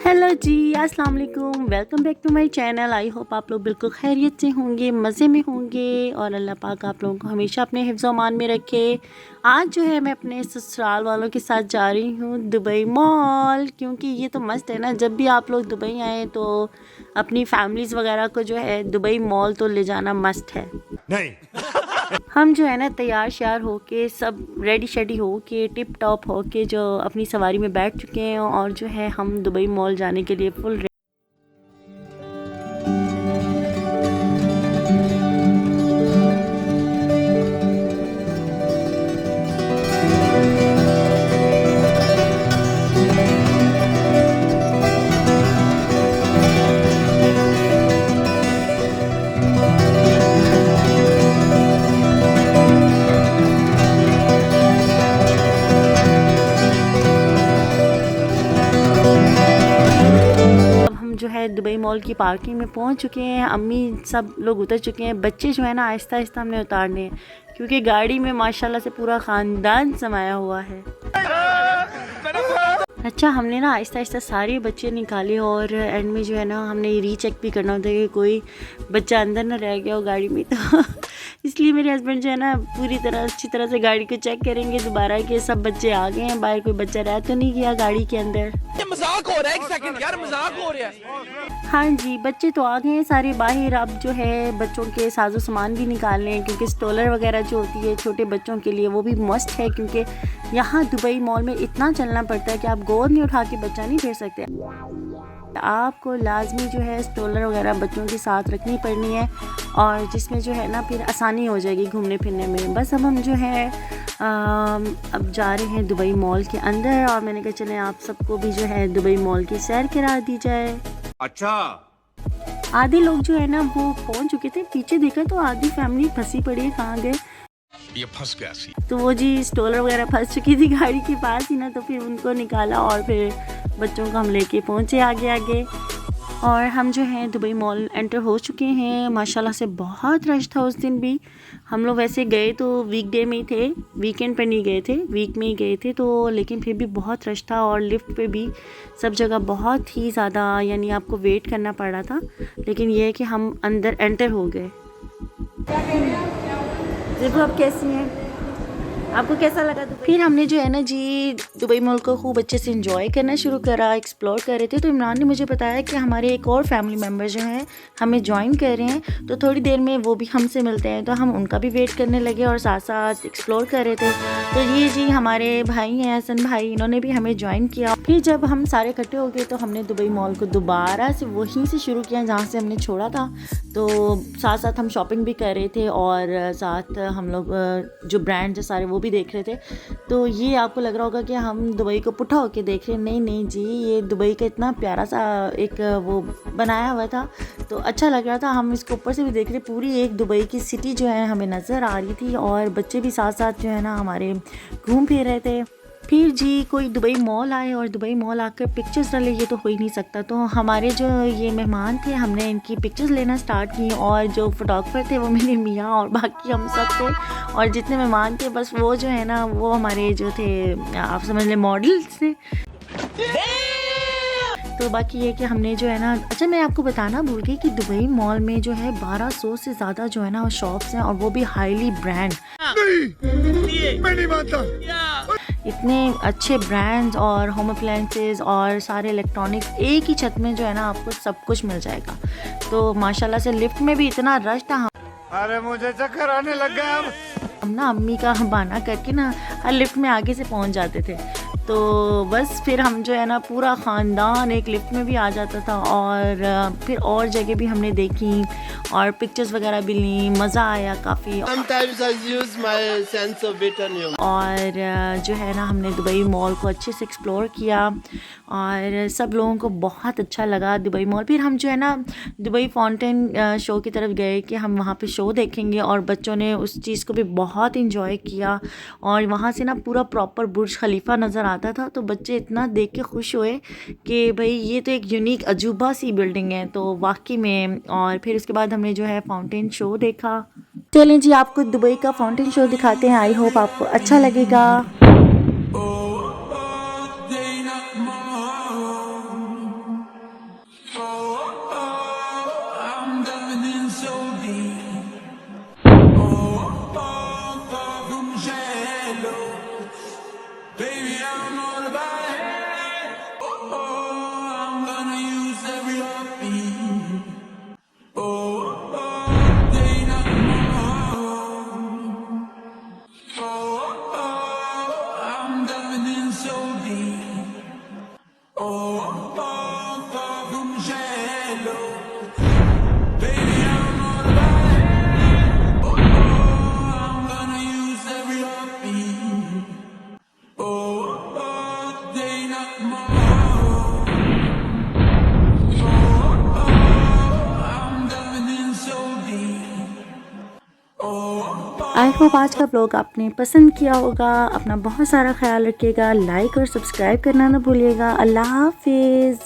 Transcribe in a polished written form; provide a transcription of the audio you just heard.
Hello जी, अस्सलाम वालेकुम। Welcome back to my channel. I hope आप लोग बिल्कुल खैरियत से होंगे, मज़े में होंगे और अल्लाह पाक आप लोगों को हमेशा अपने हिफ्ज़ व अमान में रखे। आज जो है मैं अपने ससुराल वालों के साथ जा रही हूँ दुबई मॉल, क्योंकि ये तो मस्त है ना, जब भी आप लोग दुबई आए तो अपनी फैमिलीज़ वगैरह को जो है दुबई मॉल तो ले जाना मस्ट है। नहीं हम जो है ना तैयार श्यार होके सब रेडी शेडी होके टिप टॉप होके जो अपनी सवारी में बैठ चुके हैं और जो है हम दुबई मॉल जाने के लिए फुल जो है दुबई मॉल की पार्किंग में पहुंच चुके हैं। अम्मी सब लोग उतर चुके हैं। बच्चे जो है ना आहिस्ता आहिस्ता हमने उतारने हैं, क्योंकि गाड़ी में माशाल्लाह से पूरा ख़ानदान समाया हुआ है। अच्छा, हमने ना आहिस्ता आहिस्ता सारे बच्चे निकाले और एंड में जो है ना हमने रीचेक भी करना होता है कि कोई बच्चा अंदर ना रह गया हो गाड़ी में, तो इसलिए मेरे हस्बैंड जो है ना पूरी तरह अच्छी तरह से गाड़ी को चेक करेंगे दोबारा कि सब बच्चे आ गए हैं, बाहर कोई बच्चा रह तो नहीं गया गाड़ी के अंदर। ये मजाक हो रहा है, एक सेकंड यार, मजाक हो रहा है। हाँ जी, बच्चे तो आ गए हैं सारे बाहर। अब जो है बच्चों के साजो सामान भी निकालने हैं, क्योंकि स्टोलर वगैरह जो होती है छोटे बच्चों के लिए वो भी मस्ट है, क्योंकि यहाँ दुबई मॉल में इतना चलना पड़ता है कि आप गोद में उठा के बच्चा नहीं फिर सकते। आपको लाजमी जो है स्टोलर वगैरह बच्चों के साथ रखनी पड़नी है, और जिसमें जो है ना फिर आसानी हो जाएगी घूमने फिरने में। बस अब हम जो है अब जा रहे हैं दुबई मॉल के अंदर, और मैंने कहा चलें आप सबको भी जो है दुबई मॉल की सैर करा दी जाए। अच्छा, आधे लोग जो है ना वो पहुंच चुके थे, पीछे देखा तो आधी फैमिली फंसी पड़ी है, कहाँ गए ये फंस गया सी। तो वो जी स्टोलर वगैरह फंस चुकी थी गाड़ी के पास ही ना, तो फिर उनको निकाला और फिर बच्चों को हम लेके पहुंचे आगे आगे। और हम जो हैं दुबई मॉल एंटर हो चुके हैं। माशाल्लाह से बहुत रश था उस दिन भी। हम लोग वैसे गए तो वीकडे में ही थे, वीकेंड पर नहीं गए थे, वीक में ही गए थे, तो लेकिन फिर भी बहुत रश था और लिफ्ट पे भी सब जगह बहुत ही ज़्यादा, यानी आपको वेट करना पड़ रहा था। लेकिन ये है कि हम अंदर एंटर हो गए। देखो आप कैसी हैं, आपको कैसा लगा दुबई? फिर हमने जो है ना जी दुबई मॉल को खूब अच्छे से एंजॉय करना शुरू करा, एक्सप्लोर कर रहे थे। तो इमरान ने मुझे बताया कि हमारे एक और फैमिली मेम्बर जो हैं हमें ज्वाइन कर रहे हैं, तो थोड़ी देर में वो भी हमसे मिलते हैं। तो हम उनका भी वेट करने लगे और साथ साथ एक्सप्लोर कर रहे थे। तो ये जी हमारे भाई हैं हसन भाई, इन्होंने भी हमें ज्वाइन किया। फिर जब हम सारे इकट्ठे हो गए तो हमने दुबई मॉल को दोबारा से वहीं से शुरू किया जहाँ से हमने छोड़ा था। तो साथ साथ हम शॉपिंग भी कर रहे थे और साथ हम लोग जो ब्रांड सारे वो भी देख रहे थे। तो ये आपको लग रहा होगा कि हम दुबई को पुट्ठा होके देख रहे हैं, नहीं नहीं जी, ये दुबई का इतना प्यारा सा एक वो बनाया हुआ था, तो अच्छा लग रहा था। हम इसको ऊपर से भी देख रहे, पूरी एक दुबई की सिटी जो है हमें नज़र आ रही थी, और बच्चे भी साथ साथ जो है ना हमारे घूम फिर रहे थे। फिर जी कोई दुबई मॉल आए और दुबई मॉल आकर पिक्चर्स डाले, ये तो हो ही नहीं सकता। तो हमारे जो ये मेहमान थे हमने इनकी पिक्चर्स लेना स्टार्ट की, और जो फोटोग्राफर थे वो मेरे मियाँ और बाकी हम सब थे, और जितने मेहमान थे बस वो जो है ना वो हमारे जो थे आप समझ लें मॉडल्स थे। तो बाकी ये कि हमने जो है ना, अच्छा मैं आपको बताना भूल गई कि दुबई मॉल में जो है 1200 से ज़्यादा जो है ना शॉप्स हैं, और वो भी हाईली ब्रांड। मैं नहीं मानता। इतने अच्छे ब्रांड्स और होम अप्लायंसेस और सारे इलेक्ट्रॉनिक्स एक ही छत में जो है ना आपको सब कुछ मिल जाएगा। तो माशाल्लाह से लिफ्ट में भी इतना रश था, अरे मुझे चक्कर आने लग गया। हम ना अम्मी का बहाना करके ना हर लिफ्ट में आगे से पहुंच जाते थे। तो बस फिर हम जो है ना पूरा ख़ानदान एक लिफ्ट में भी आ जाता था, और फिर और जगह भी हमने देखी और पिक्चर्स वगैरह भी ली, मज़ा आया काफ़ी। और जो है ना हमने दुबई मॉल को अच्छे से एक्सप्लोर किया और सब लोगों को बहुत अच्छा लगा दुबई मॉल। फिर हम जो है ना दुबई फाउंटेन शो की तरफ गए कि हम वहाँ पे शो देखेंगे, और बच्चों ने उस चीज़ को भी बहुत इंजॉय किया। और वहाँ से ना पूरा प्रॉपर बुर्ज खलीफा नज़र आता था, तो बच्चे इतना देख के खुश हुए कि भाई ये तो एक यूनिक अजूबा सी बिल्डिंग है, तो वाकई में। और फिर उसके बाद हमने जो है फाउंटेन शो देखा। चलें जी आपको दुबई का फाउंटेन शो दिखाते हैं, आई होप आपको अच्छा लगेगा। shallow. Baby, I'm all about it. Oh, I'm gonna use every heartbeat. Oh, day, not tomorrow. Oh, I'm diving in so deep. Oh, far from shallow. Baby, I'm all about it. Oh, I'm gonna use every heartbeat. Oh, day, not tomorrow. Oh, I'm diving in so deep. Oh, I hope आज का blog आपने पसंद किया होगा। अपना बहुत सारा ख्याल रखिएगा, लाइक और सब्सक्राइब करना ना भूलिएगा। अल्लाह हाफिज़।